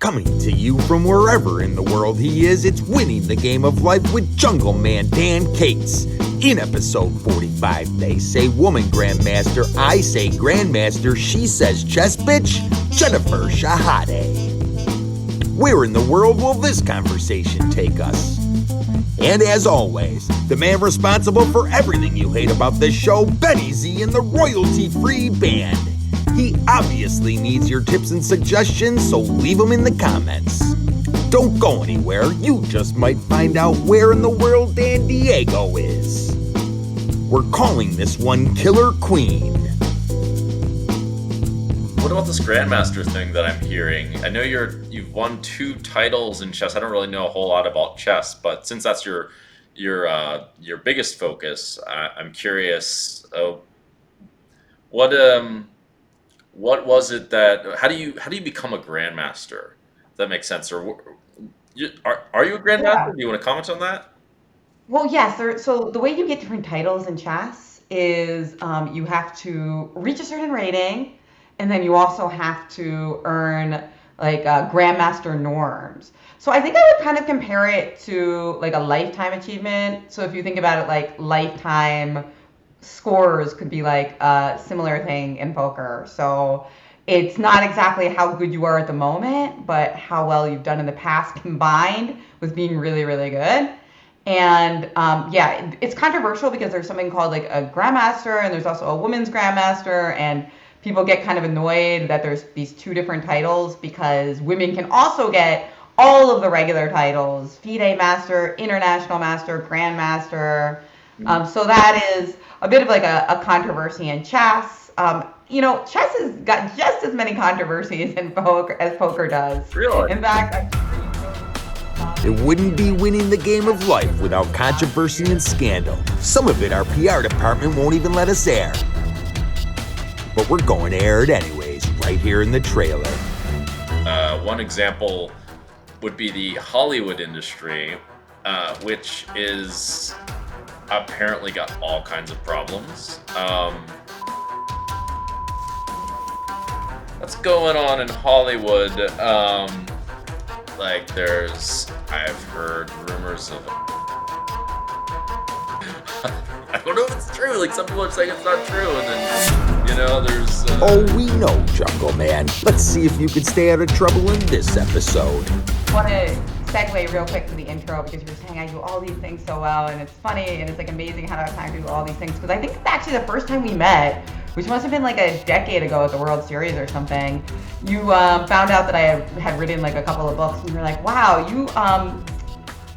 Coming to you from wherever in the world he is, it's Winning the Game of Life with Jungleman Dan Cates. In episode 45, they say Woman Grandmaster, I say Grandmaster, she says chess bitch, Jennifer Shahade. Where in the world will this conversation take us? And as always, the man responsible for everything you hate about this show, Benny Z and the royalty-free band. He obviously needs your tips and suggestions, so leave them in the comments. Don't go anywhere, you just might find out where in the world Dan Diego is. We're calling this one Killer Queen. What about this Grandmaster thing that I'm hearing? I know you've won 2 titles in chess. I don't really know a whole lot about chess, but since that's your biggest focus, I'm curious. What was it that? How do you become a Grandmaster? If that makes sense. Or are you a Grandmaster? Yeah. Do you want to comment on that? Well, yes. So the way you get different titles in chess is you have to reach a certain rating, and then you also have to earn like Grandmaster norms. So I think I would kind of compare it to like a lifetime achievement. So if you think about it, like lifetime scores could be like a similar thing in poker. So it's not exactly how good you are at the moment, but how well you've done in the past combined with being really, really good. And it's controversial because there's something called like a Grandmaster, and there's also a Women's Grandmaster, and people get kind of annoyed that there's these 2 different titles because women can also get all of the regular titles: FIDE Master, International Master, Grandmaster. So that is a bit of like a controversy in chess. Chess has got just as many controversies in poker as poker does. Really? In fact, It wouldn't be Winning the Game of Life without controversy and scandal. Some of it our PR department won't even let us air. But we're going to air it anyways, right here in the trailer. One example would be the Hollywood industry, which is apparently got all kinds of problems. What's going on in Hollywood? I've heard rumors of I don't know if it's true. Like, some people are saying it's not true, and then, there's... Oh, we know, Jungle Man. Let's see if you can stay out of trouble in this episode. I want to segue real quick to the intro because you were saying I do all these things so well, and it's funny, and it's like amazing how I have time to do all these things. Because I think it's actually the first time we met, which must have been like a decade ago at the World Series or something. You found out that I had written like a couple of books, and you were like, "Wow,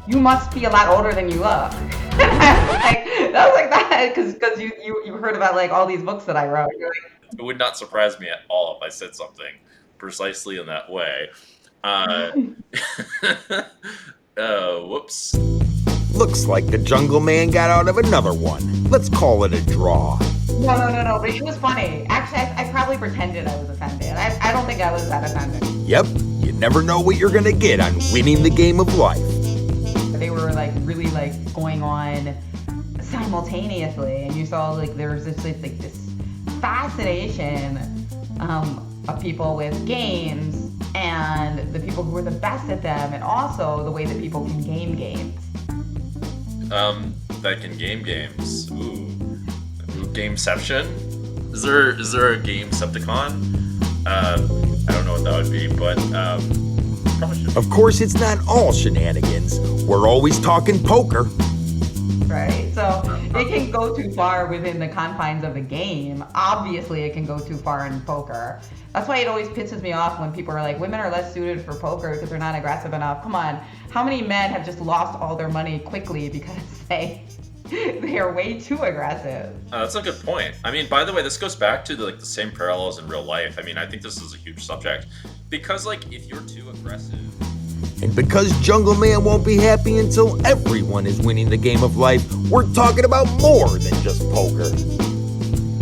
you must be a lot older than you look." That was like that because you heard about like all these books that I wrote. You're like, It would not surprise me at all if I said something precisely in that way. Whoops. Looks like the Jungle Man got out of another one. Let's call it a draw. No, but it was funny. Actually, I probably pretended I was offended. I don't think I was that offended. Yep, you never know what you're gonna get on Winning the Game of Life. They were like really like going on simultaneously, and you saw like there was this fascination of people with games and the people who were the best at them, and also the way that people can game games. That can game games. Ooh, Gameception. Is there a Gamecepticon? I don't know what that would be, but probably should. Of course, it's not all shenanigans. We're always talking poker. Right, so it can go too far within the confines of the game. Obviously, it can go too far in poker. That's why it always pisses me off when people are like, women are less suited for poker because they're not aggressive enough. Come on, how many men have just lost all their money quickly because they are way too aggressive? That's a good point. I mean, by the way, this goes back to the same parallels in real life. I mean, I think this is a huge subject because if you're too aggressive. And because Jungle Man won't be happy until everyone is winning the game of life, we're talking about more than just poker.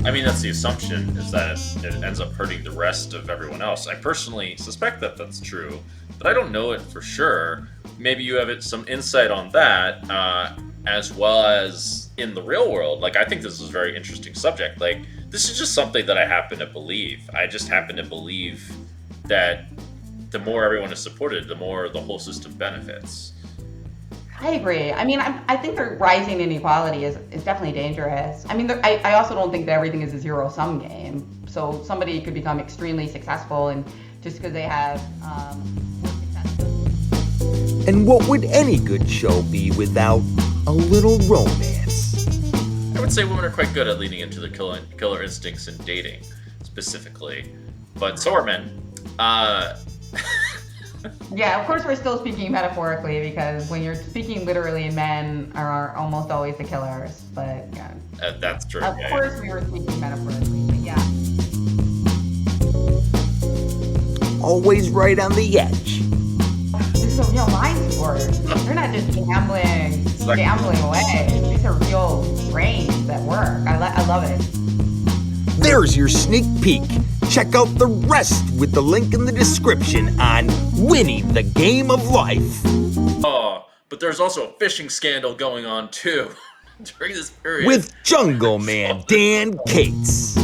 I mean, that's the assumption, is that it ends up hurting the rest of everyone else. I personally suspect that that's true, but I don't know it for sure. Maybe you have some insight on that, as well as in the real world. I think this is a very interesting subject. This is just something that I happen to believe. I just happen to believe that the more everyone is supported, the more the whole system benefits. I agree. I mean, I think the rising inequality is definitely dangerous. I mean, I also don't think that everything is a zero-sum game. So somebody could become extremely successful, and just because they have more success. And what would any good show be without a little romance? I would say women are quite good at leading into the killer instincts in dating, specifically. But so are men. Yeah, of course we're still speaking metaphorically, because when you're speaking literally, men are almost always the killers. But yeah, that's true. of course we were speaking metaphorically, but yeah. Always right on the edge. This is a real mind sport. They're not just gambling away. These are real brains that work. I love it. There's your sneak peek. Check out the rest with the link in the description on Winning the Game of Life. Oh, but there's also a phishing scandal going on too during this period. With Jungleman Dan Cates.